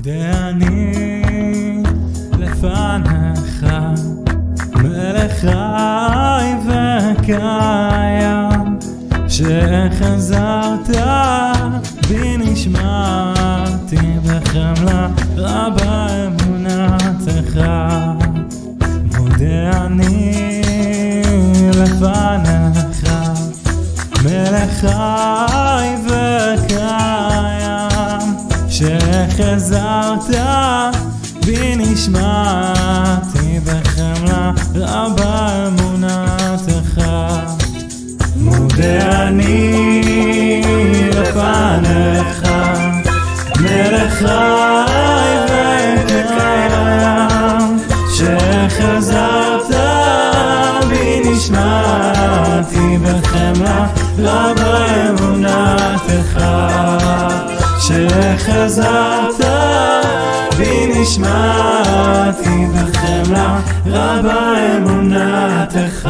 מודה אני לפניך, מלך חי וקיים, שחזרת בי נשמעתי בחמלה רבה אמונתך. מודה אני לפניך, מלך חי וקיים, שחזרת בי נשמעתי בחמלה רבה אמונתך. מודה אני לפניך, מלך חי וקיים, שחזרת בי נשמעתי בחמלה רבה אמונתך. שחזרת בי נשמעתי בחמלה רבה אמונתך.